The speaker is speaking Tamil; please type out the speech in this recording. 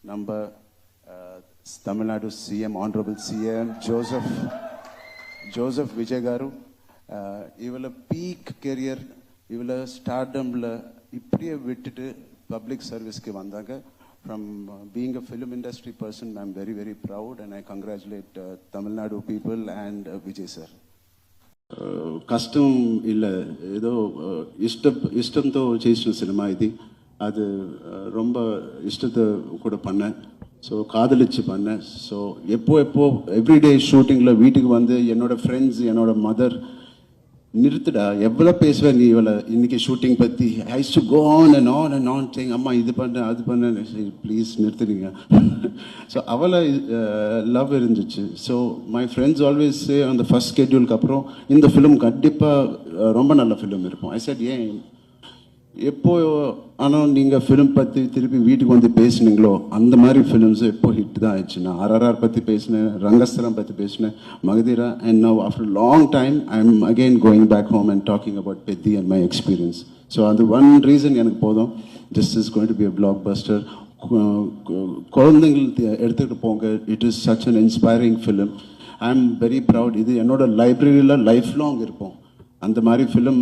number Tamil Nadu CM, Honorable CM Joseph Vijay Garu. இவள பீக் கெரியர், இவள ஸ்டார்டம்ல இப்படியே விட்டுட்டு பப்ளிக் சர்வீஸ்க்கு வந்தாங்க. From being a film industry person, I'm very, very proud and I congratulate Tamil Nadu people and Vijay sir. కష్టం இல்லை, ఏదో ఇష్టంతో చేసిన సినిమా ఇది. அது ரொம்ப இஷ்டத்தை கூட பண்ணேன். ஸோ காதலிச்சு பண்ணேன். ஸோ எப்போ எவ்ரிடே ஷூட்டிங்கில் வீட்டுக்கு வந்து என்னோட ஃப்ரெண்ட்ஸ், என்னோட மதர், நிறுத்துடா எவ்வளோ பேசுவேன் நீ இவளை இன்னைக்கு ஷூட்டிங் பற்றி, ஐஸ் to go on and on சேங் அம்மா இது பண்ண அது பண்ண, ப்ளீஸ் நிறுத்துறீங்க. ஸோ அவளை லவ் இருந்துச்சு. ஸோ மை ஃப்ரெண்ட்ஸ் ஆல்வேஸ் அந்த ஃபர்ஸ்ட் ஸ்கெட்யூலுக்கு அப்புறம் இந்த ஃபிலிம் கண்டிப்பாக ரொம்ப நல்ல ஃபிலிம் இருக்கும். ஐ செட் ஏன் எப்போ ஆனால் நீங்கள் ஃபிலிம் பற்றி திருப்பி வீட்டுக்கு வந்து பேசுனீங்களோ அந்த மாதிரி ஃபிலிம்ஸ் எப்போ ஹிட் தான் ஆயிடுச்சு. நான் RRR பற்றி பேசினேன், ரங்கஸ்தலம் பற்றி பேசினேன், Magadheera, and now after long time I am again going back home and talking about Peddi and my experience. So அது ஒன் ரீசன் எனக்கு போதும். This is going to be a blockbuster. குழந்தைங்களுக்கு எடுத்துகிட்டு போங்க. It is such an inspiring film. I am very proud. இது என்னோட லைப்ரரியில் லைஃப் லாங் இருப்போம் அந்த மாதிரி ஃபிலிம்.